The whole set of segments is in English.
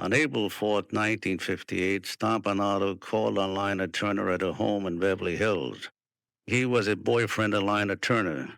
On April 4th, 1958, Stompanato called on Lina Turner at her home in Beverly Hills. He was a boyfriend of Lina Turner,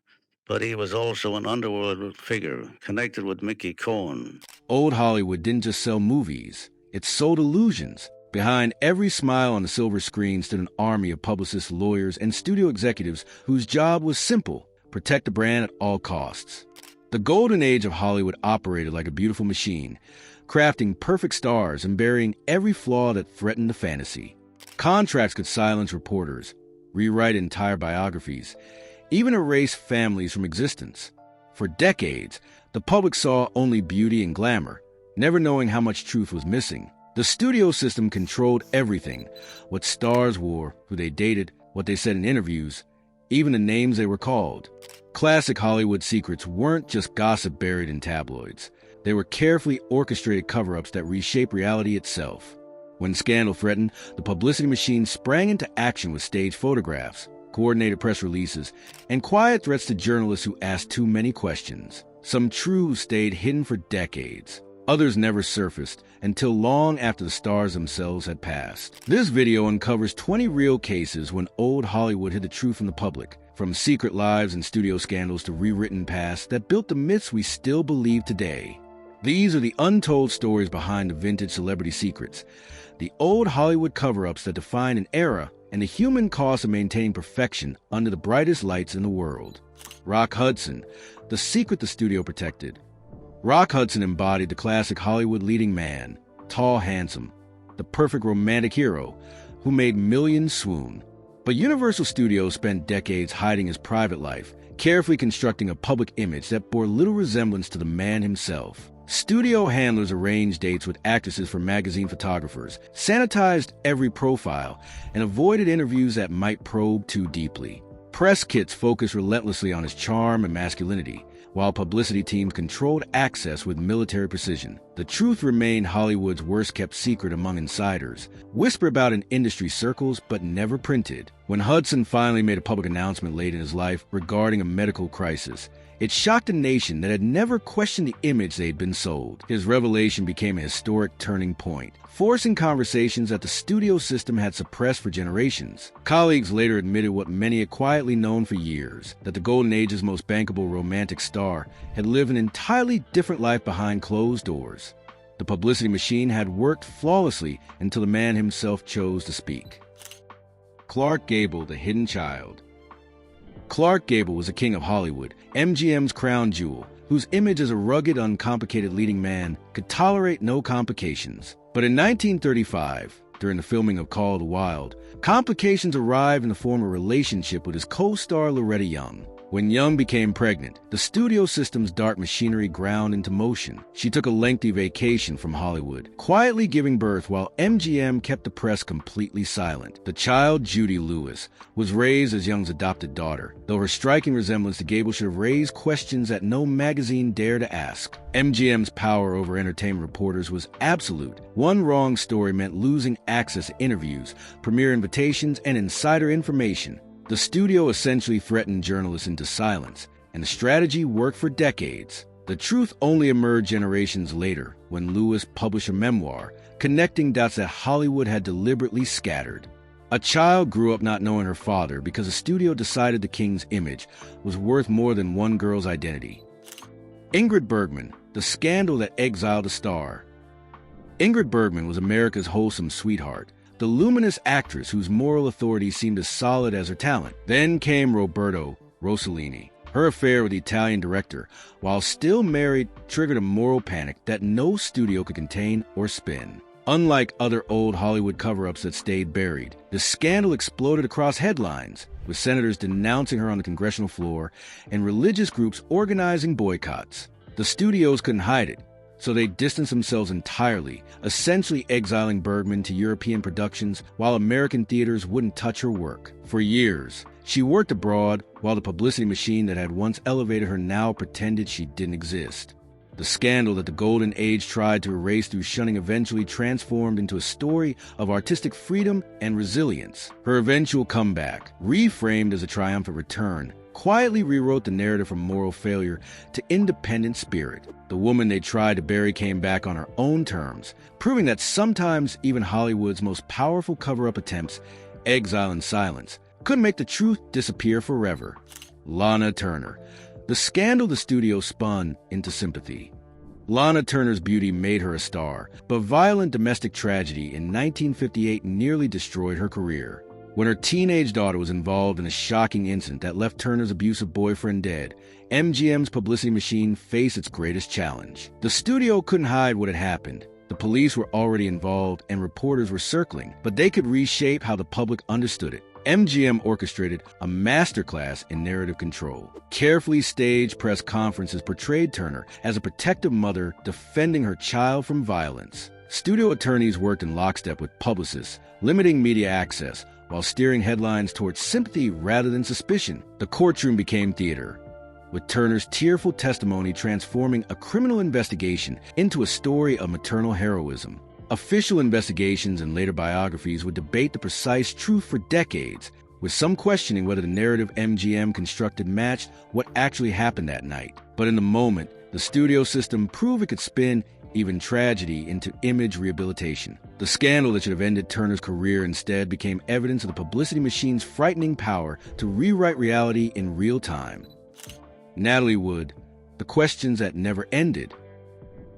but he was also an underworld figure connected with Mickey Cohen. Old Hollywood didn't just sell movies, it sold illusions. Behind every smile on the silver screen stood an army of publicists, lawyers, and studio executives whose job was simple: protect the brand at all costs. The golden age of Hollywood operated like a beautiful machine, crafting perfect stars and burying every flaw that threatened the fantasy. Contracts could silence reporters, rewrite entire biographies, even erase families from existence. For decades, the public saw only beauty and glamour, never knowing how much truth was missing. The studio system controlled everything: what stars wore, who they dated, what they said in interviews, even the names they were called. Classic Hollywood secrets weren't just gossip buried in tabloids. They were carefully orchestrated cover-ups that reshape reality itself. When scandal threatened, the publicity machine sprang into action with staged photographs, coordinated press releases, and quiet threats to journalists who asked too many questions. Some truths stayed hidden for decades. Others never surfaced until long after the stars themselves had passed. This video uncovers 20 real cases when old Hollywood hid the truth from the public, from secret lives and studio scandals to rewritten pasts that built the myths we still believe today. These are the untold stories behind the vintage celebrity secrets, the old Hollywood cover-ups that define an era, and the human cost of maintaining perfection under the brightest lights in the world. Rock Hudson, the secret the studio protected. Rock Hudson embodied the classic Hollywood leading man, tall, handsome, the perfect romantic hero who made millions swoon. But Universal Studios spent decades hiding his private life, carefully constructing a public image that bore little resemblance to the man himself. Studio handlers arranged dates with actresses for magazine photographers, sanitized every profile, and avoided interviews that might probe too deeply. Press kits focused relentlessly on his charm and masculinity, while publicity teams controlled access with military precision. The truth remained Hollywood's worst-kept secret among insiders, whispered about in industry circles but never printed. When Hudson finally made a public announcement late in his life regarding a medical crisis, it shocked a nation that had never questioned the image they'd been sold. His revelation became a historic turning point, forcing conversations that the studio system had suppressed for generations. Colleagues later admitted what many had quietly known for years, that the Golden Age's most bankable romantic star had lived an entirely different life behind closed doors. The publicity machine had worked flawlessly until the man himself chose to speak. Clark Gable, the hidden child. Clark Gable was a king of Hollywood, MGM's crown jewel, whose image as a rugged, uncomplicated leading man could tolerate no complications. But in 1935, during the filming of Call of the Wild, complications arrived in the form of a relationship with his co-star Loretta Young. When Young became pregnant, the studio system's dark machinery ground into motion. She took a lengthy vacation from Hollywood, quietly giving birth while MGM kept the press completely silent. The child, Judy Lewis, was raised as Young's adopted daughter, though her striking resemblance to Gable should have raised questions that no magazine dared to ask. MGM's power over entertainment reporters was absolute. One wrong story meant losing access to interviews, premiere invitations, and insider information. The studio essentially threatened journalists into silence, and the strategy worked for decades. The truth only emerged generations later, when Lewis published a memoir, connecting dots that Hollywood had deliberately scattered. A child grew up not knowing her father because the studio decided the king's image was worth more than one girl's identity. Ingrid Bergman, the scandal that exiled a star. Ingrid Bergman was America's wholesome sweetheart, the luminous actress whose moral authority seemed as solid as her talent. Then came Roberto Rossellini. Her affair with the Italian director, while still married, triggered a moral panic that no studio could contain or spin. Unlike other old Hollywood cover-ups that stayed buried, the scandal exploded across headlines, with senators denouncing her on the congressional floor and religious groups organizing boycotts. The studios couldn't hide it, so they distanced themselves entirely, essentially exiling Bergman to European productions while American theaters wouldn't touch her work. For years, she worked abroad while the publicity machine that had once elevated her now pretended she didn't exist. The scandal that the Golden Age tried to erase through shunning eventually transformed into a story of artistic freedom and resilience. Her eventual comeback, reframed as a triumphant return, quietly rewrote the narrative from moral failure to independent spirit. The woman they tried to bury came back on her own terms, proving that sometimes even Hollywood's most powerful cover-up attempts, exile and silence, could make the truth disappear forever. Lana Turner. The scandal the studio spun into sympathy. Lana Turner's beauty made her a star, but violent domestic tragedy in 1958 nearly destroyed her career. When her teenage daughter was involved in a shocking incident that left Turner's abusive boyfriend dead, MGM's publicity machine faced its greatest challenge. The studio couldn't hide what had happened. The police were already involved and reporters were circling, but they could reshape how the public understood it. MGM orchestrated a masterclass in narrative control. Carefully staged press conferences portrayed Turner as a protective mother defending her child from violence. Studio attorneys worked in lockstep with publicists, limiting media access, while steering headlines towards sympathy rather than suspicion. The courtroom became theater, with Turner's tearful testimony transforming a criminal investigation into a story of maternal heroism. Official investigations and later biographies would debate the precise truth for decades, with some questioning whether the narrative MGM constructed matched what actually happened that night. But in the moment, the studio system proved it could spin even tragedy into image rehabilitation. The scandal that should have ended Turner's career instead became evidence of the publicity machine's frightening power to rewrite reality in real time. Natalie Wood, the questions that never ended.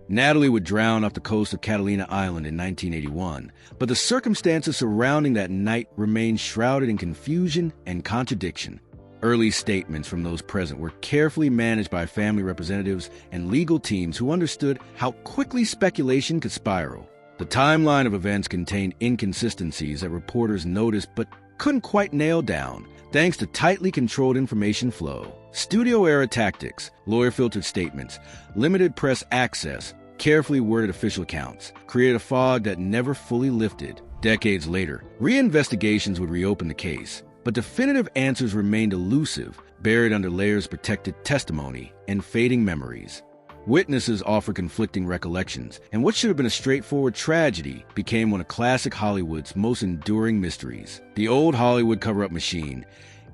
Natalie would drown off the coast of Catalina Island in 1981, but the circumstances surrounding that night remained shrouded in confusion and contradiction. Early statements from those present were carefully managed by family representatives and legal teams who understood how quickly speculation could spiral. The timeline of events contained inconsistencies that reporters noticed but couldn't quite nail down, thanks to tightly controlled information flow. Studio-era tactics, lawyer-filtered statements, limited press access, carefully worded official accounts created a fog that never fully lifted. Decades later, reinvestigations would reopen the case, but definitive answers remained elusive, buried under layers of protected testimony and fading memories. Witnesses offered conflicting recollections, and what should have been a straightforward tragedy became one of classic Hollywood's most enduring mysteries. The old Hollywood cover-up machine,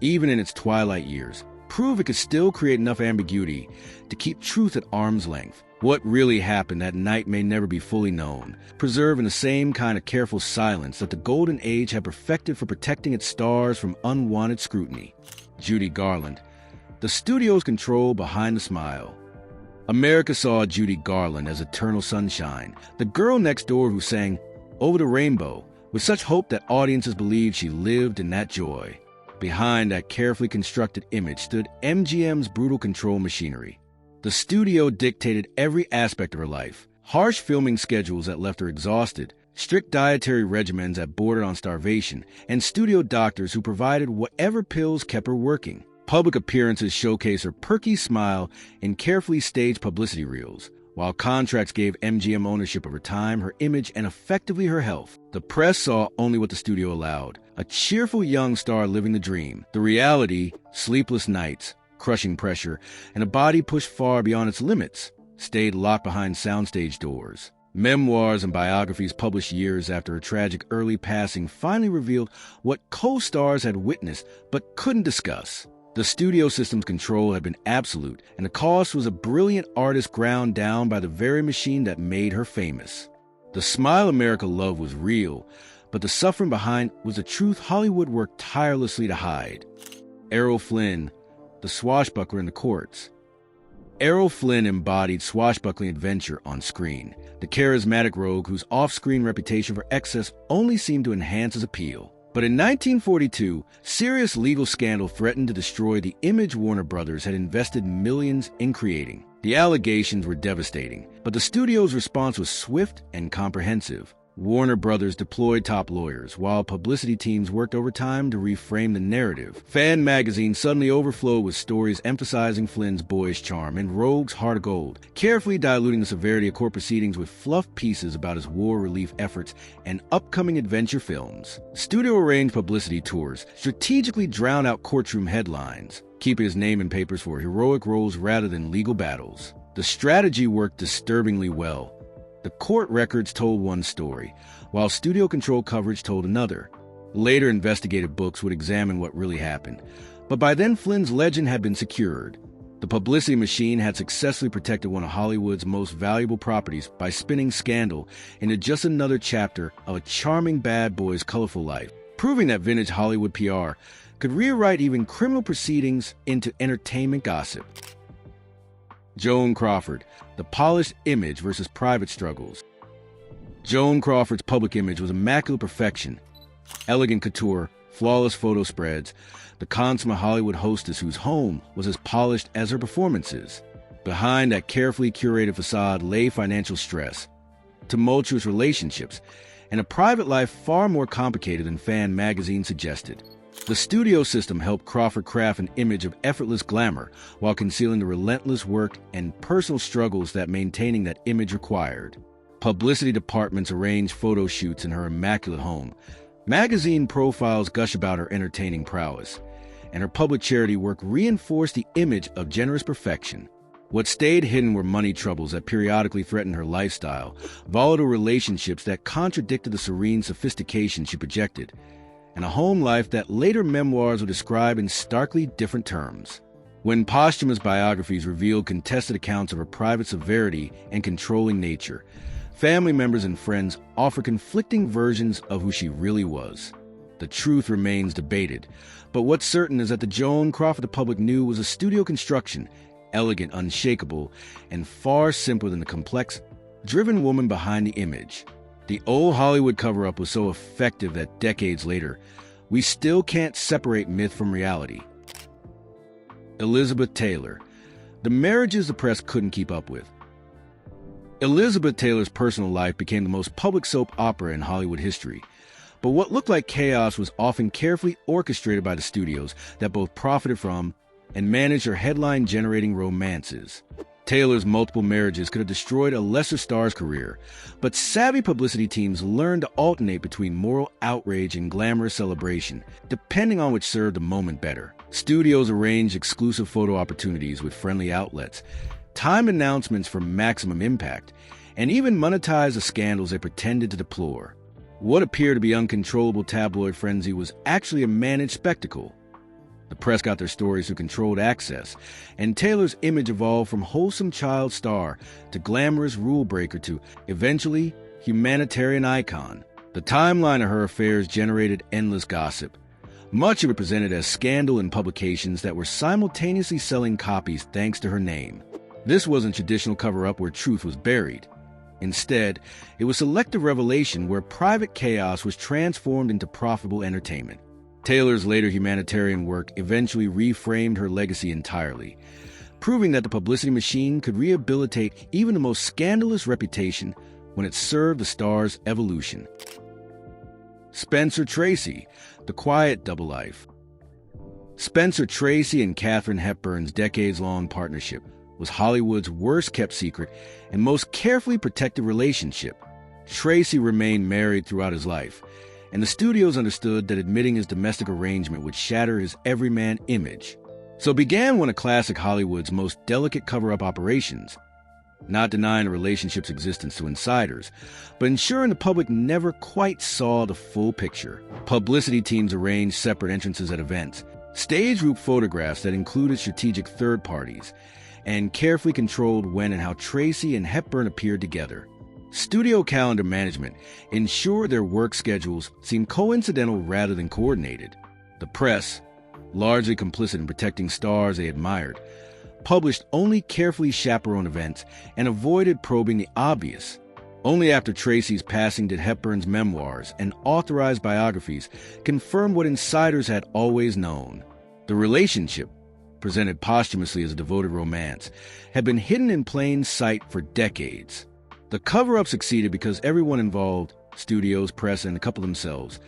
even in its twilight years, proved it could still create enough ambiguity to keep truth at arm's length. What really happened that night may never be fully known, preserved in the same kind of careful silence that the Golden Age had perfected for protecting its stars from unwanted scrutiny. Judy Garland. The studio's control behind the smile. America saw Judy Garland as eternal sunshine, the girl next door who sang "Over the Rainbow" with such hope that audiences believed she lived in that joy. Behind that carefully constructed image stood MGM's brutal control machinery. The studio dictated every aspect of her life. Harsh filming schedules that left her exhausted, strict dietary regimens that bordered on starvation, and studio doctors who provided whatever pills kept her working. Public appearances showcased her perky smile in carefully staged publicity reels, while contracts gave MGM ownership of her time, her image, and effectively her health. The press saw only what the studio allowed, a cheerful young star living the dream. The reality, sleepless nights, crushing pressure, and a body pushed far beyond its limits, stayed locked behind soundstage doors. Memoirs and biographies published years after her tragic early passing finally revealed what co-stars had witnessed but couldn't discuss. The studio system's control had been absolute, and the cost was a brilliant artist ground down by the very machine that made her famous. The smile America loved was real, but the suffering behind was a truth Hollywood worked tirelessly to hide. Errol Flynn, the swashbuckler in the courts. Errol Flynn embodied swashbuckling adventure on screen, the charismatic rogue whose off-screen reputation for excess only seemed to enhance his appeal. But in 1942, serious legal scandal threatened to destroy the image Warner Brothers had invested millions in creating. The allegations were devastating, but the studio's response was swift and comprehensive. Warner Brothers deployed top lawyers, while publicity teams worked overtime to reframe the narrative. Fan magazines suddenly overflowed with stories emphasizing Flynn's boyish charm and Rogue's heart of gold, carefully diluting the severity of court proceedings with fluff pieces about his war relief efforts and upcoming adventure films. Studio-arranged publicity tours strategically drowned out courtroom headlines, keeping his name in papers for heroic roles rather than legal battles. The strategy worked disturbingly well. The court records told one story, while studio control coverage told another. Later investigative books would examine what really happened, But by then, Flynn's legend had been secured. The publicity machine had successfully protected one of Hollywood's most valuable properties by spinning scandal into just another chapter of a charming bad boy's colorful life, proving that vintage Hollywood PR could rewrite even criminal proceedings into entertainment gossip. Joan Crawford, the polished image versus private struggles. Joan Crawford's public image was immaculate perfection. Elegant couture, flawless photo spreads, the consummate Hollywood hostess whose home was as polished as her performances. Behind that carefully curated facade lay financial stress, tumultuous relationships, and a private life far more complicated than Fan magazine suggested. The studio system helped Crawford craft an image of effortless glamour while concealing the relentless work and personal struggles that maintaining that image required. Publicity departments arranged photo shoots in her immaculate home. Magazine profiles gush about her entertaining prowess, and her public charity work reinforced the image of generous perfection. What stayed hidden were money troubles that periodically threatened her lifestyle, volatile relationships that contradicted the serene sophistication she projected, and a home life that later memoirs would describe in starkly different terms. When posthumous biographies revealed contested accounts of her private severity and controlling nature, family members and friends offer conflicting versions of who she really was. The truth remains debated, but what's certain is that the Joan Crawford the public knew was a studio construction, elegant, unshakable, and far simpler than the complex, driven woman behind the image. The old Hollywood cover-up was so effective that decades later, we still can't separate myth from reality. Elizabeth Taylor, the marriages the press couldn't keep up with. Elizabeth Taylor's personal life became the most public soap opera in Hollywood history. But what looked like chaos was often carefully orchestrated by the studios that both profited from and managed her headline-generating romances. Taylor's multiple marriages could have destroyed a lesser star's career, but savvy publicity teams learned to alternate between moral outrage and glamorous celebration, depending on which served the moment better. Studios arranged exclusive photo opportunities with friendly outlets, timed announcements for maximum impact, and even monetized the scandals they pretended to deplore. What appeared to be uncontrollable tabloid frenzy was actually a managed spectacle. The press got their stories through controlled access, and Taylor's image evolved from wholesome child star to glamorous rule breaker to, eventually, humanitarian icon. The timeline of her affairs generated endless gossip. Much of it presented as scandal in publications that were simultaneously selling copies thanks to her name. This wasn't traditional cover-up where truth was buried. Instead, it was selective revelation where private chaos was transformed into profitable entertainment. Taylor's later humanitarian work eventually reframed her legacy entirely, proving that the publicity machine could rehabilitate even the most scandalous reputation when it served the star's evolution. Spencer Tracy, the quiet double life. Spencer Tracy and Katharine Hepburn's decades-long partnership was Hollywood's worst-kept secret and most carefully protected relationship. Tracy remained married throughout his life, and the studios understood that admitting his domestic arrangement would shatter his everyman image. So began one of classic Hollywood's most delicate cover-up operations, not denying the relationship's existence to insiders, but ensuring the public never quite saw the full picture. Publicity teams arranged separate entrances at events, staged group photographs that included strategic third parties, and carefully controlled when and how Tracy and Hepburn appeared together. Studio calendar management ensured their work schedules seemed coincidental rather than coordinated. The press, largely complicit in protecting stars they admired, published only carefully chaperoned events and avoided probing the obvious. Only after Tracy's passing did Hepburn's memoirs and authorized biographies confirm what insiders had always known. The relationship, presented posthumously as a devoted romance, had been hidden in plain sight for decades. The cover-up succeeded because everyone involved, studios, press, and the couple themselves,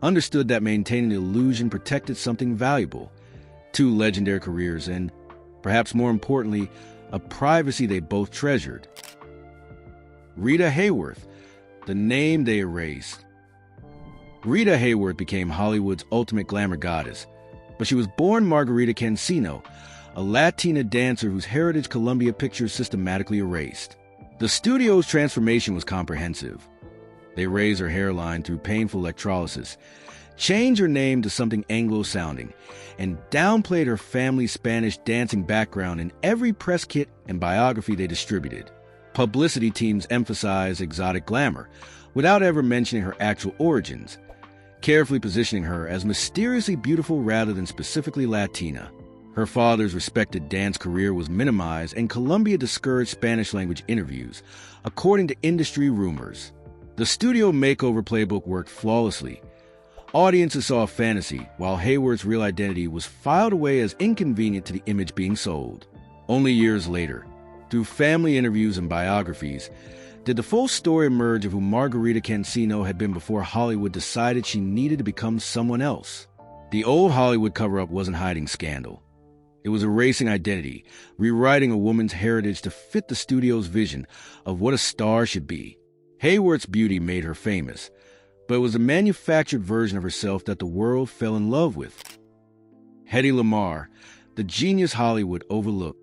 understood that maintaining the illusion protected something valuable, two legendary careers, and, perhaps more importantly, a privacy they both treasured. Rita Hayworth, the name they erased. Rita Hayworth became Hollywood's ultimate glamour goddess, but she was born Margarita Cancino, a Latina dancer whose heritage Columbia Pictures systematically erased. The studio's transformation was comprehensive. They raised her hairline through painful electrolysis, changed her name to something Anglo-sounding, and downplayed her family's Spanish dancing background in every press kit and biography they distributed. Publicity teams emphasized exotic glamour, without ever mentioning her actual origins, carefully positioning her as mysteriously beautiful rather than specifically Latina. Her father's respected dance career was minimized, and Columbia discouraged Spanish-language interviews, according to industry rumors. The studio makeover playbook worked flawlessly. Audiences saw a fantasy, while Hayward's real identity was filed away as inconvenient to the image being sold. Only years later, through family interviews and biographies, did the full story emerge of who Margarita Cancino had been before Hollywood decided she needed to become someone else. The old Hollywood cover-up wasn't hiding scandal. It was erasing identity, rewriting a woman's heritage to fit the studio's vision of what a star should be. Hayward's beauty made her famous, but it was a manufactured version of herself that the world fell in love with. Hedy Lamarr, the genius Hollywood overlooked.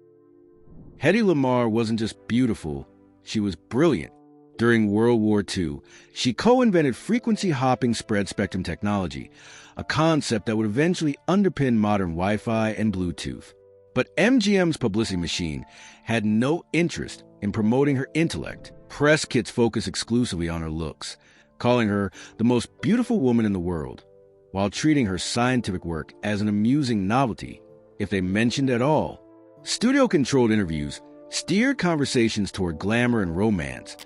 Hedy Lamarr wasn't just beautiful, she was brilliant. During World War II, she co-invented frequency-hopping spread-spectrum technology, a concept that would eventually underpin modern Wi-Fi and Bluetooth. But MGM's publicity machine had no interest in promoting her intellect. Press kits focused exclusively on her looks, calling her the most beautiful woman in the world, while treating her scientific work as an amusing novelty, if they mentioned at all. Studio-controlled interviews steered conversations toward glamour and romance,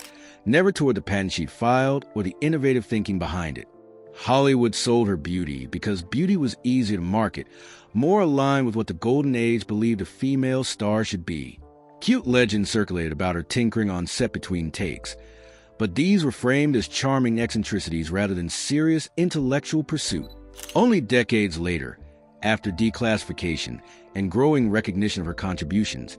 never toward the patent sheet filed or the innovative thinking behind it. Hollywood sold her beauty because beauty was easier to market, more aligned with what the golden age believed a female star should be. Cute legends circulated about her tinkering on set between takes, but these were framed as charming eccentricities rather than serious intellectual pursuit. Only decades later, after declassification and growing recognition of her contributions,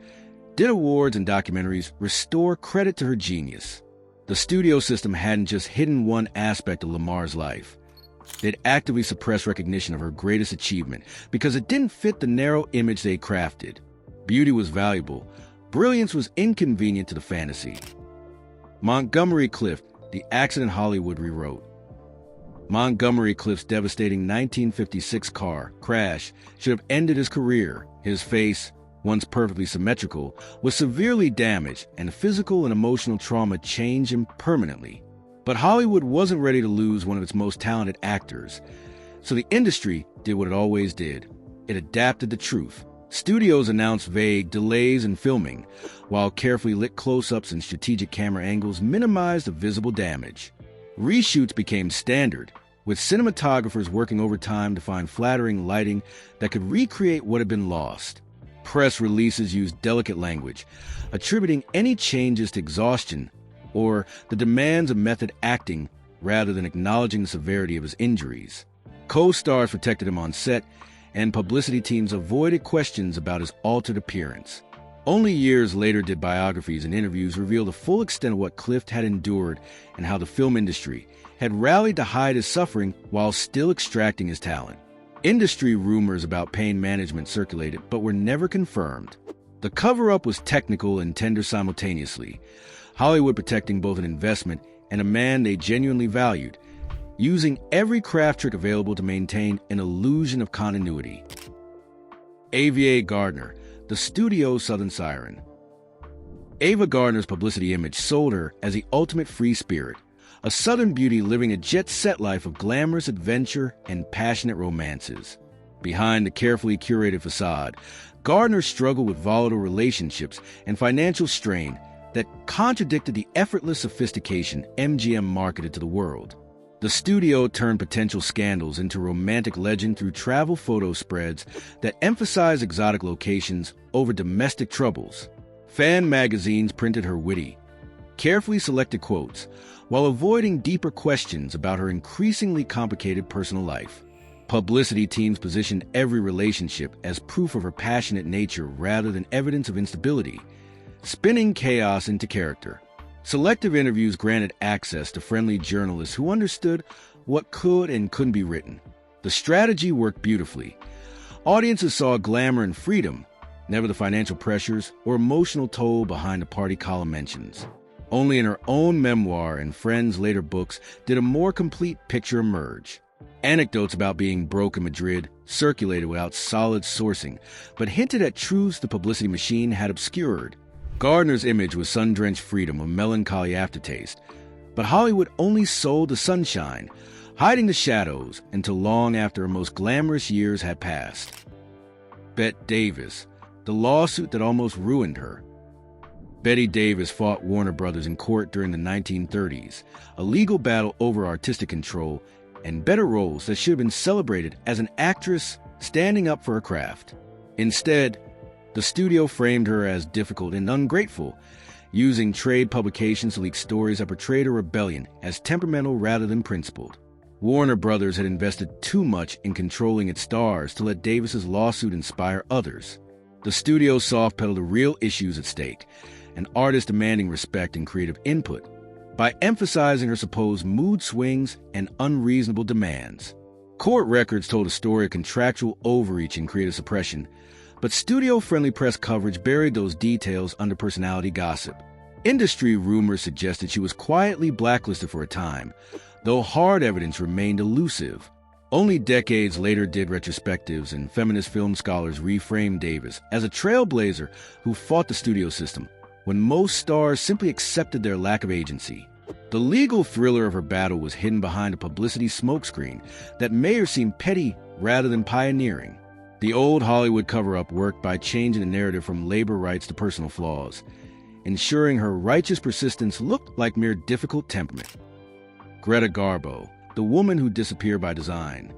did awards and documentaries restore credit to her genius. The studio system hadn't just hidden one aspect of Lamarr's life. They'd actively suppressed recognition of her greatest achievement because it didn't fit the narrow image they crafted. Beauty was valuable. Brilliance was inconvenient to the fantasy. Montgomery Clift, the accident Hollywood rewrote. Montgomery Clift's devastating 1956 car crash should have ended his career. His face, once perfectly symmetrical, was severely damaged, and physical and emotional trauma changed him permanently. But Hollywood wasn't ready to lose one of its most talented actors, so the industry did what it always did. It adapted the truth. Studios announced vague delays in filming, while carefully lit close-ups and strategic camera angles minimized the visible damage. Reshoots became standard, with cinematographers working overtime to find flattering lighting that could recreate what had been lost. Press releases used delicate language, attributing any changes to exhaustion or the demands of method acting rather than acknowledging the severity of his injuries. Co-stars protected him on set, and publicity teams avoided questions about his altered appearance. Only years later did biographies and interviews reveal the full extent of what Clift had endured and how the film industry had rallied to hide his suffering while still extracting his talent. Industry rumors about pain management circulated but were never confirmed. The cover-up was technical and tender simultaneously, Hollywood protecting both an investment and a man they genuinely valued, using every craft trick available to maintain an illusion of continuity. Ava Gardner, the studio's Southern Siren. Ava Gardner's publicity image sold her as the ultimate free spirit, a Southern beauty living a jet-set life of glamorous adventure and passionate romances. Behind the carefully curated facade, Gardner struggled with volatile relationships and financial strain that contradicted the effortless sophistication MGM marketed to the world. The studio turned potential scandals into romantic legend through travel photo spreads that emphasized exotic locations over domestic troubles. Fan magazines printed her witty, carefully selected quotes, while avoiding deeper questions about her increasingly complicated personal life. Publicity teams positioned every relationship as proof of her passionate nature rather than evidence of instability, spinning chaos into character. Selective interviews granted access to friendly journalists who understood what could and couldn't be written. The strategy worked beautifully. Audiences saw glamour and freedom, never the financial pressures or emotional toll behind the party column mentions. Only in her own memoir and friends' later books did a more complete picture emerge. Anecdotes about being broke in Madrid circulated without solid sourcing, but hinted at truths the publicity machine had obscured. Gardner's image was sun-drenched freedom with melancholy aftertaste, but Hollywood only sold the sunshine, hiding the shadows until long after her most glamorous years had passed. Bette Davis, the lawsuit that almost ruined her. Betty Davis fought Warner Brothers in court during the 1930s, a legal battle over artistic control and better roles that should have been celebrated as an actress standing up for her craft. Instead, the studio framed her as difficult and ungrateful, using trade publications to leak stories that portrayed her rebellion as temperamental rather than principled. Warner Brothers had invested too much in controlling its stars to let Davis's lawsuit inspire others. The studio soft-pedaled the real issues at stake, and artists demanding respect and creative input, by emphasizing her supposed mood swings and unreasonable demands. Court records told a story of contractual overreach and creative suppression, but studio-friendly press coverage buried those details under personality gossip. Industry rumors suggested she was quietly blacklisted for a time, though hard evidence remained elusive. Only decades later did retrospectives and feminist film scholars reframe Davis as a trailblazer who fought the studio system, when most stars simply accepted their lack of agency. The legal thriller of her battle was hidden behind a publicity smokescreen that made her seem petty rather than pioneering. The old Hollywood cover-up worked by changing the narrative from labor rights to personal flaws, ensuring her righteous persistence looked like mere difficult temperament. Greta Garbo, the woman who disappeared by design.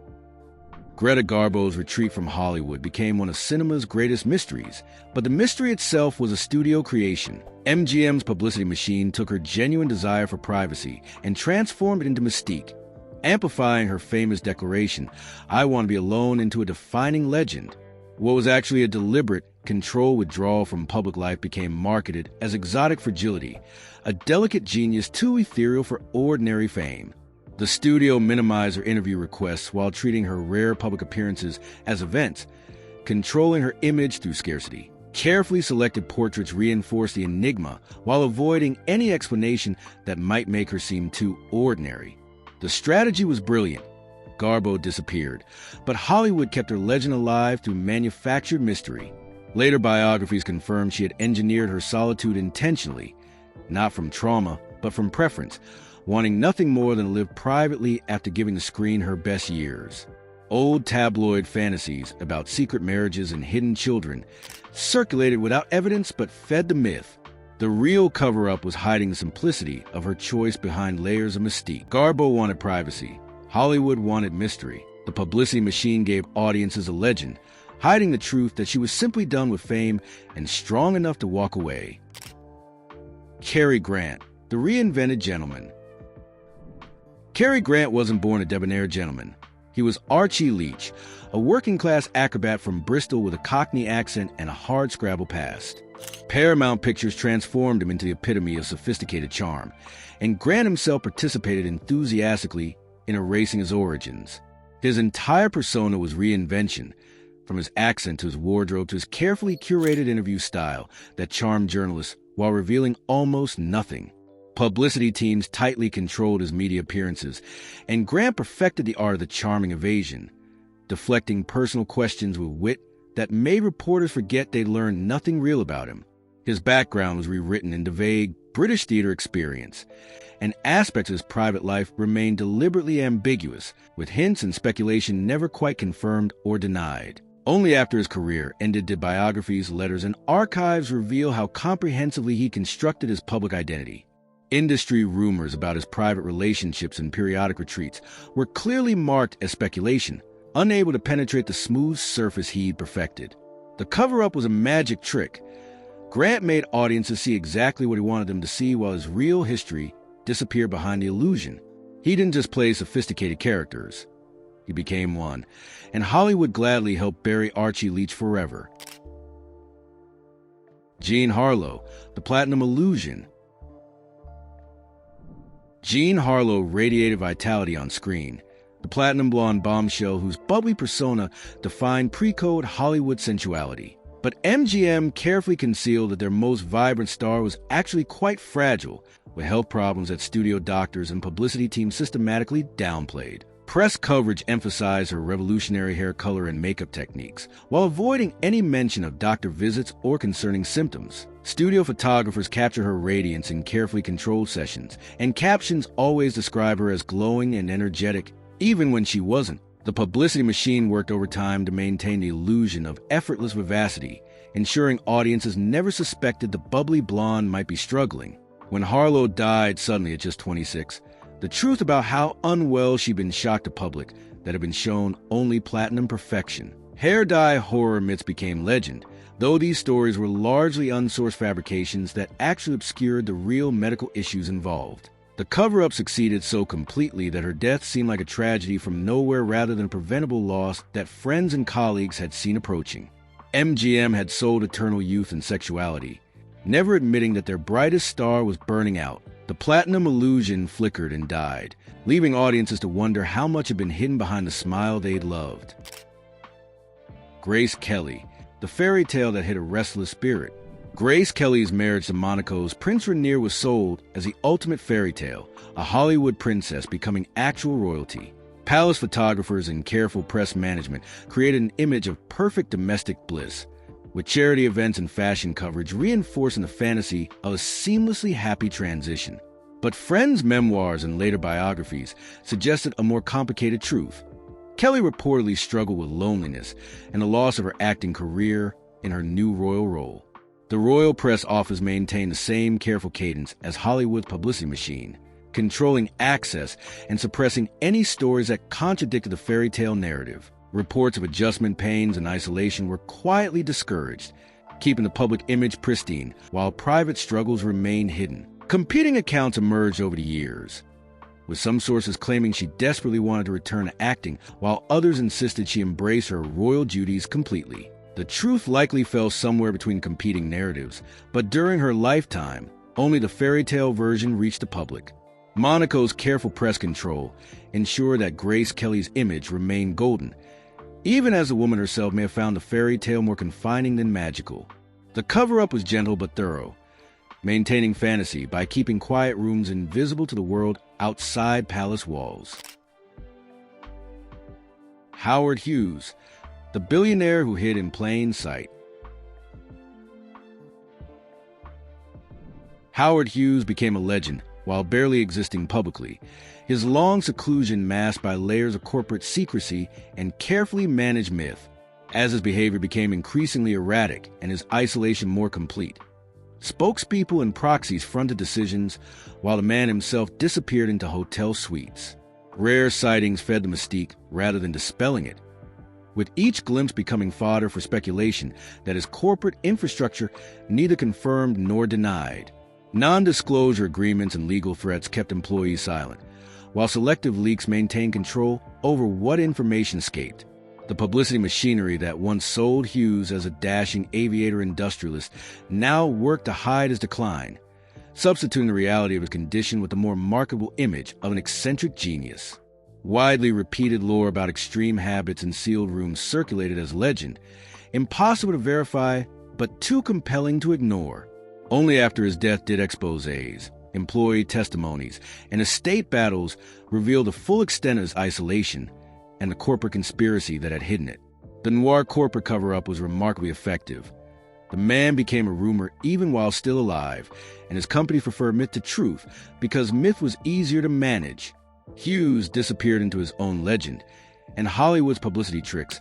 Greta Garbo's retreat from Hollywood became one of cinema's greatest mysteries, but the mystery itself was a studio creation. MGM's publicity machine took her genuine desire for privacy and transformed it into mystique, amplifying her famous declaration, "I want to be alone," into a defining legend. What was actually a deliberate, controlled withdrawal from public life became marketed as exotic fragility, a delicate genius too ethereal for ordinary fame. The studio minimized her interview requests while treating her rare public appearances as events, controlling her image through scarcity. Carefully selected portraits reinforced the enigma while avoiding any explanation that might make her seem too ordinary. The strategy was brilliant. Garbo disappeared, but Hollywood kept her legend alive through manufactured mystery. Later biographies confirmed she had engineered her solitude intentionally, not from trauma, but from preference, wanting nothing more than to live privately after giving the screen her best years. Old tabloid fantasies about secret marriages and hidden children circulated without evidence but fed the myth. The real cover-up was hiding the simplicity of her choice behind layers of mystique. Garbo wanted privacy. Hollywood wanted mystery. The publicity machine gave audiences a legend, hiding the truth that she was simply done with fame and strong enough to walk away. Cary Grant, the reinvented gentleman. Cary Grant wasn't born a debonair gentleman. He was Archie Leach, a working-class acrobat from Bristol with a Cockney accent and a hard-scrabble past. Paramount Pictures transformed him into the epitome of sophisticated charm, and Grant himself participated enthusiastically in erasing his origins. His entire persona was reinvention, from his accent to his wardrobe to his carefully curated interview style that charmed journalists while revealing almost nothing. Publicity teams tightly controlled his media appearances, and Grant perfected the art of the charming evasion, deflecting personal questions with wit that made reporters forget they'd learned nothing real about him. His background was rewritten into vague British theater experience, and aspects of his private life remained deliberately ambiguous, with hints and speculation never quite confirmed or denied. Only after his career ended did biographies, letters, and archives reveal how comprehensively he constructed his public identity. Industry rumors about his private relationships and periodic retreats were clearly marked as speculation, unable to penetrate the smooth surface he'd perfected. The cover-up was a magic trick. Grant made audiences see exactly what he wanted them to see while his real history disappeared behind the illusion. He didn't just play sophisticated characters. He became one, and Hollywood gladly helped bury Archie Leach forever. Jean Harlow, the Platinum Illusion. Jean Harlow radiated vitality on screen, the platinum blonde bombshell whose bubbly persona defined pre-code Hollywood sensuality. But MGM carefully concealed that their most vibrant star was actually quite fragile, with health problems that studio doctors and publicity teams systematically downplayed. Press coverage emphasized her revolutionary hair color and makeup techniques, while avoiding any mention of doctor visits or concerning symptoms. Studio photographers capture her radiance in carefully controlled sessions, and captions always describe her as glowing and energetic, even when she wasn't. The publicity machine worked overtime to maintain the illusion of effortless vivacity, ensuring audiences never suspected the bubbly blonde might be struggling. When Harlow died suddenly at just 26, the truth about how unwell she'd been shocked the public that had been shown only platinum perfection. Hair dye horror myths became legend, though these stories were largely unsourced fabrications that actually obscured the real medical issues involved. The cover-up succeeded so completely that her death seemed like a tragedy from nowhere rather than a preventable loss that friends and colleagues had seen approaching. MGM had sold eternal youth and sexuality, never admitting that their brightest star was burning out. The platinum illusion flickered and died, leaving audiences to wonder how much had been hidden behind the smile they'd loved. Grace Kelly, the fairy tale that hid a restless spirit. Grace Kelly's marriage to Monaco's Prince Rainier was sold as the ultimate fairy tale, a Hollywood princess becoming actual royalty. Palace photographers and careful press management created an image of perfect domestic bliss, with charity events and fashion coverage reinforcing the fantasy of a seamlessly happy transition. But friends' memoirs and later biographies suggested a more complicated truth. Kelly reportedly struggled with loneliness and the loss of her acting career in her new royal role. The royal press office maintained the same careful cadence as Hollywood's publicity machine, controlling access and suppressing any stories that contradicted the fairy tale narrative. Reports of adjustment pains and isolation were quietly discouraged, keeping the public image pristine while private struggles remained hidden. Competing accounts emerged over the years, with some sources claiming she desperately wanted to return to acting, while others insisted she embrace her royal duties completely. The truth likely fell somewhere between competing narratives, but during her lifetime, only the fairy tale version reached the public. Monaco's careful press control ensured that Grace Kelly's image remained golden, even as the woman herself may have found the fairy tale more confining than magical. The cover-up was gentle but thorough, maintaining fantasy by keeping quiet rooms invisible to the world outside palace walls. Howard Hughes, the billionaire who hid in plain sight. Howard Hughes became a legend while barely existing publicly, his long seclusion masked by layers of corporate secrecy and carefully managed myth. As his behavior became increasingly erratic and his isolation more complete, spokespeople and proxies fronted decisions while the man himself disappeared into hotel suites. Rare sightings fed the mystique rather than dispelling it, with each glimpse becoming fodder for speculation that his corporate infrastructure neither confirmed nor denied. Non-disclosure agreements and legal threats kept employees silent, while selective leaks maintained control over what information escaped. The publicity machinery that once sold Hughes as a dashing aviator industrialist now worked to hide his decline, substituting the reality of his condition with the more marketable image of an eccentric genius. Widely repeated lore about extreme habits in sealed rooms circulated as legend, impossible to verify but too compelling to ignore. Only after his death did exposés, employee testimonies, and estate battles reveal the full extent of his isolation and the corporate conspiracy that had hidden it. The noir corporate cover-up was remarkably effective. The man became a rumor even while still alive, and his companies preferred myth to truth because myth was easier to manage. Hughes disappeared into his own legend, and Hollywood's publicity tricks,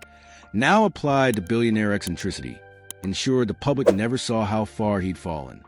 now applied to billionaire eccentricity, ensured the public never saw how far he'd fallen.